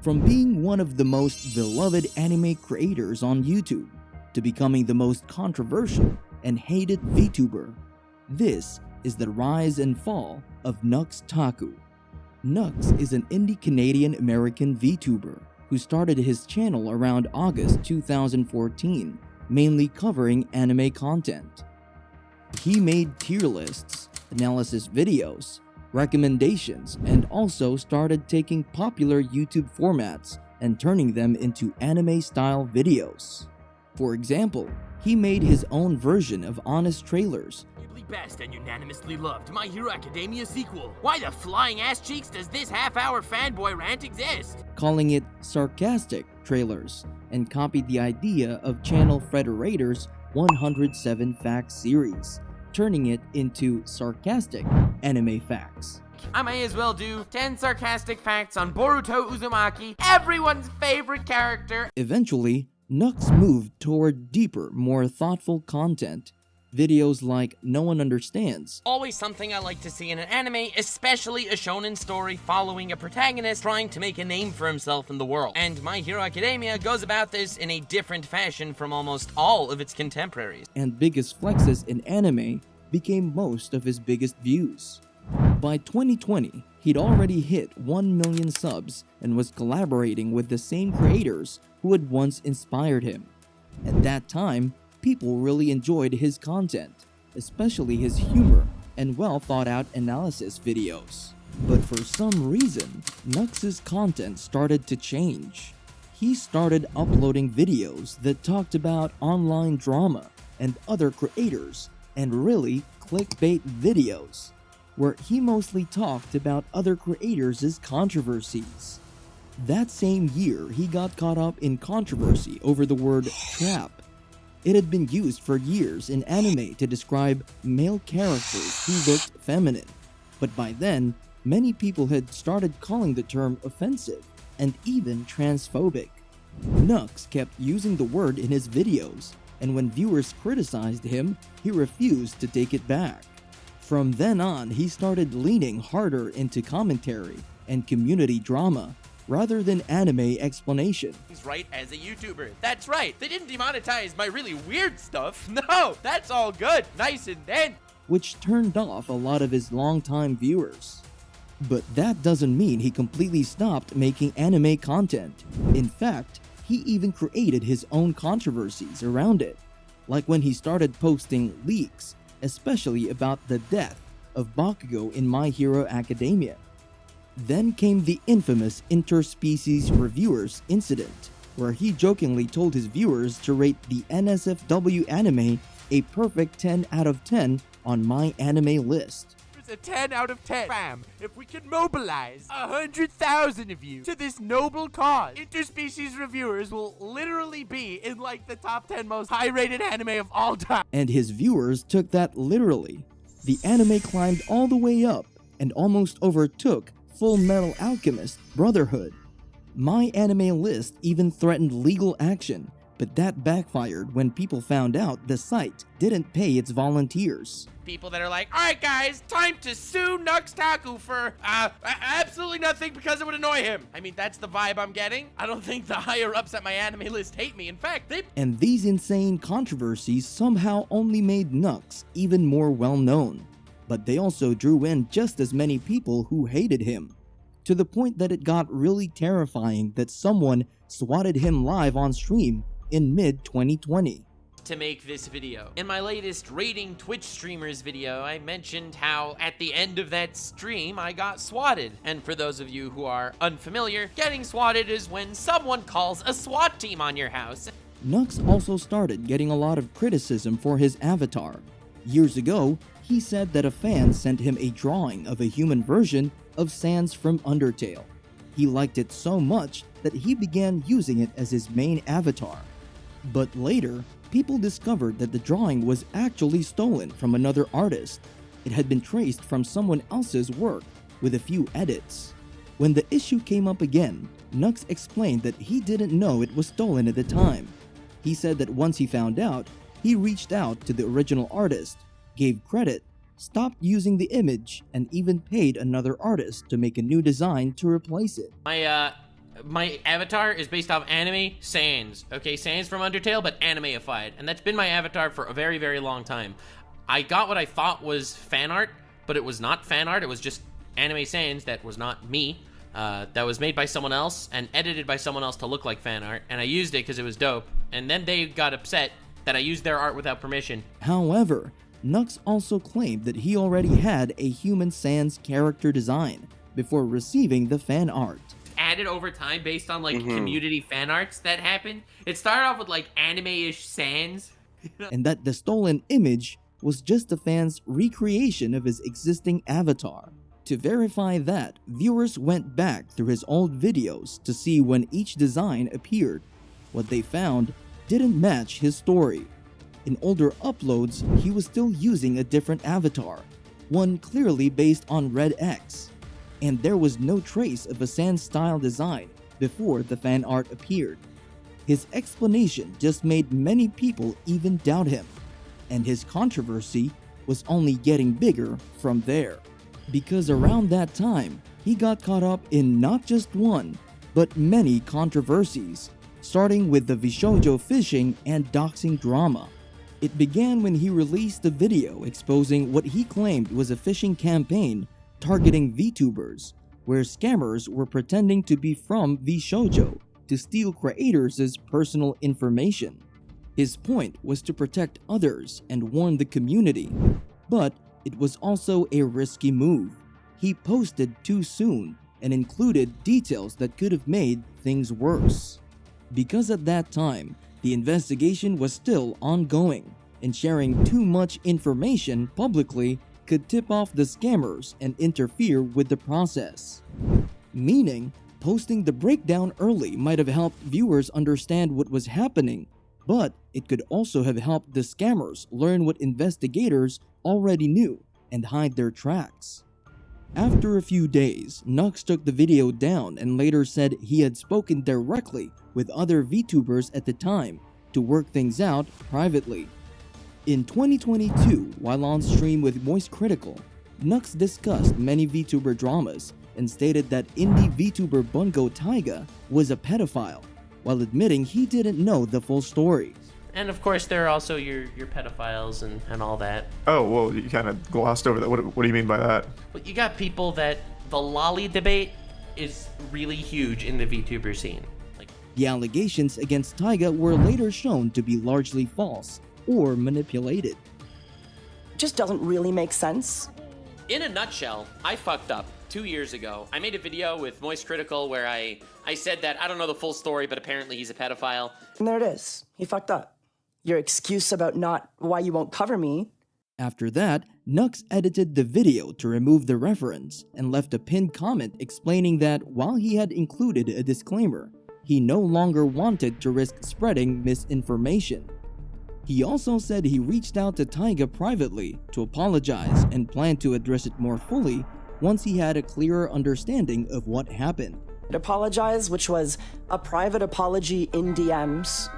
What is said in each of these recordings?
From being one of the most beloved anime creators on YouTube, to becoming the most controversial and hated VTuber, this is the rise and fall of Nux Taku. Nux is an indie Canadian-American VTuber who started his channel around August 2014, mainly covering anime content. He made tier lists, analysis videos, recommendations, and also started taking popular YouTube formats and turning them into anime-style videos. For example, he made his own version of honest trailers, best and unanimously loved My Hero Academia sequel. Why the flying ass cheeks does this half-hour fanboy rant exist? Calling it sarcastic trailers, and copied the idea of channel Frederator's 107 Facts series, turning it into sarcastic anime facts. I may as well do 10 sarcastic facts on Boruto Uzumaki, everyone's favorite character. Eventually, Nux moved toward deeper, more thoughtful content. Videos like No One Understands. Always something I like to see in an anime, especially a shonen story following a protagonist trying to make a name for himself in the world. And My Hero Academia goes about this in a different fashion from almost all of its contemporaries. And biggest flexes in anime became most of his biggest views. By 2020, he'd already hit 1 million subs and was collaborating with the same creators who had once inspired him. At that time, people really enjoyed his content, especially his humor and well-thought-out analysis videos. But for some reason, Nux's content started to change. He started uploading videos that talked about online drama and other creators, and really clickbait videos, where he mostly talked about other creators' controversies. That same year, he got caught up in controversy over the word trap. It had been used for years in anime to describe male characters who looked feminine, but by then, many people had started calling the term offensive and even transphobic. Nux kept using the word in his videos, and when viewers criticized him, he refused to take it back. From then on, he started leaning harder into commentary and community drama, rather than anime explanation. He's right as a YouTuber. That's right. They didn't demonetize my really weird stuff. No, that's all good. Nice and then. Which turned off a lot of his longtime viewers. But that doesn't mean he completely stopped making anime content. In fact, he even created his own controversies around it, like when he started posting leaks, especially about the death of Bungo in My Hero Academia. Then came the infamous Interspecies Reviewers incident, where he jokingly told his viewers to rate the NSFW anime a perfect 10 out of 10 on MyAnimeList. It's a 10 out of 10. Fam, if we could mobilize 100,000 of you to this noble cause, Interspecies Reviewers will literally be in like the top 10 most high-rated anime of all time. And his viewers took that literally. The anime climbed all the way up and almost overtook Full Metal Alchemist Brotherhood. MyAnimeList even threatened legal action, but that backfired when people found out the site didn't pay its volunteers. People that are like, alright guys, time to sue Nux Taku for absolutely nothing because it would annoy him. I mean, that's the vibe I'm getting. I don't think the higher-ups at MyAnimeList hate me. In fact, And these insane controversies somehow only made Nux even more well-known. But they also drew in just as many people who hated him, to the point that it got really terrifying that someone swatted him live on stream in mid-2020. To make this video. In my latest rating Twitch streamers video, I mentioned how at the end of that stream, I got swatted. And for those of you who are unfamiliar, getting swatted is when someone calls a SWAT team on your house. Nux also started getting a lot of criticism for his avatar. Years ago, he said that a fan sent him a drawing of a human version of Sans from Undertale. He liked it so much that he began using it as his main avatar. But later, people discovered that the drawing was actually stolen from another artist. It had been traced from someone else's work with a few edits. When the issue came up again, Nux explained that he didn't know it was stolen at the time. He said that once he found out, he reached out to the original artist, gave credit, stopped using the image, and even paid another artist to make a new design to replace it. My My avatar is based off anime Sans. Okay, Sans from Undertale, but animeified. And that's been my avatar for a very, very long time. I got what I thought was fan art, but it was not fan art. It was just anime Sans that was not me. That was made by someone else and edited by someone else to look like fan art. And I used it because it was dope. And then they got upset that I used their art without permission. However, Nux also claimed that he already had a human Sans character design before receiving the fan art. Added over time based on like community fan arts that happened. It started off with like anime-ish Sans. And that the stolen image was just the fan's recreation of his existing avatar. To verify that, viewers went back through his old videos to see when each design appeared. What they found didn't match his story. In older uploads, he was still using a different avatar, one clearly based on Red X. And there was no trace of a Sans-style design before the fan art appeared. His explanation just made many people even doubt him, and his controversy was only getting bigger from there. Because around that time, he got caught up in not just one, but many controversies, starting with the VShojo phishing and doxing drama. It began when he released a video exposing what he claimed was a phishing campaign targeting VTubers, where scammers were pretending to be from VShojo to steal creators' personal information. His point was to protect others and warn the community, but it was also a risky move. He posted too soon and included details that could have made things worse. Because at that time, the investigation was still ongoing, and sharing too much information publicly could tip off the scammers and interfere with the process. Meaning, posting the breakdown early might have helped viewers understand what was happening, but it could also have helped the scammers learn what investigators already knew and hide their tracks. After a few days, Nux took the video down and later said he had spoken directly with other VTubers at the time to work things out privately. In 2022, while on stream with Moist Critical, Nux discussed many VTuber dramas and stated that indie VTuber Bungo Taiga was a pedophile, while admitting he didn't know the full story. And of course, there are also your pedophiles and all that. Oh, well, you kind of glossed over that. What do you mean by that? Well, you got people that the lolly debate is really huge in the VTuber scene. The allegations against Taiga were later shown to be largely false or manipulated. Just doesn't really make sense. In a nutshell, I fucked up 2 years ago. I made a video with Moist Critical where I said that I don't know the full story, but apparently he's a pedophile. And there it is. He fucked up. Your excuse about not why you won't cover me. After that, Nux edited the video to remove the reference and left a pinned comment explaining that while he had included a disclaimer, he no longer wanted to risk spreading misinformation. He also said he reached out to Taiga privately to apologize and planned to address it more fully once he had a clearer understanding of what happened. Apologize, which was a private apology in DMs.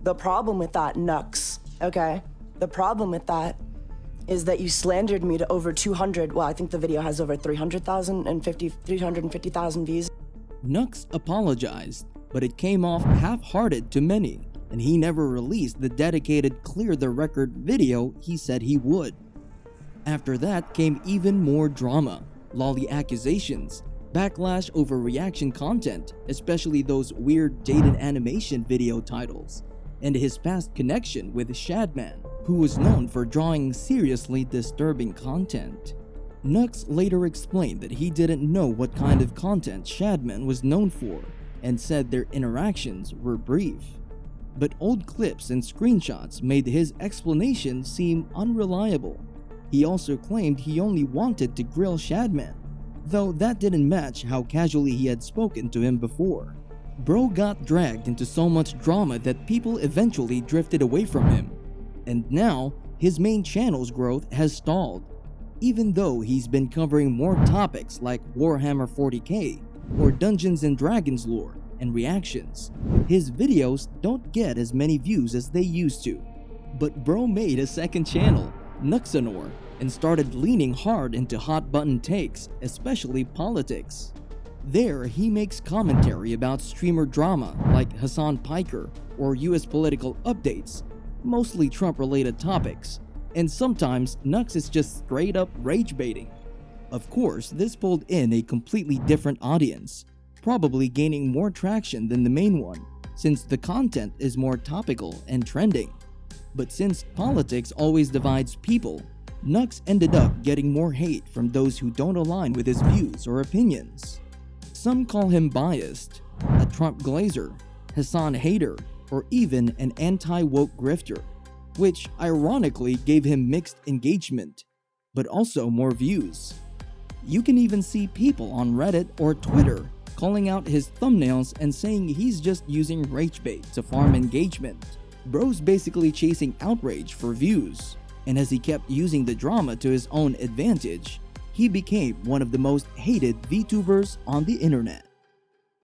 The problem with that, Nux, okay? The problem with that is that you slandered me to over 200, well, I think the video has over 350,000 views. Nux apologized, but it came off half-hearted to many, and he never released the dedicated Clear the Record video he said he would. After that came even more drama, lolly accusations, backlash over reaction content, especially those weird Jaiden animation video titles, and his past connection with Shadman, who was known for drawing seriously disturbing content. Nux later explained that he didn't know what kind of content Shadman was known for, and said their interactions were brief. But old clips and screenshots made his explanation seem unreliable. He also claimed he only wanted to grill Shadman, though that didn't match how casually he had spoken to him before. Bro got dragged into so much drama that people eventually drifted away from him, and now his main channel's growth has stalled. Even though he's been covering more topics like Warhammer 40k or Dungeons & Dragons lore and reactions, his videos don't get as many views as they used to. But bro made a second channel, Nuxanor, and started leaning hard into hot button takes, especially politics. There, he makes commentary about streamer drama like Hassan Piker or US political updates, mostly Trump-related topics, and sometimes Nux is just straight up rage baiting. Of course, this pulled in a completely different audience, probably gaining more traction than the main one, since the content is more topical and trending. But since politics always divides people, Nux ended up getting more hate from those who don't align with his views or opinions. Some call him biased, a Trump glazer, Hassan hater, or even an anti-woke grifter, which ironically gave him mixed engagement, but also more views. You can even see people on Reddit or Twitter calling out his thumbnails and saying he's just using rage bait to farm engagement. Bro's basically chasing outrage for views, and as he kept using the drama to his own advantage, he became one of the most hated VTubers on the internet.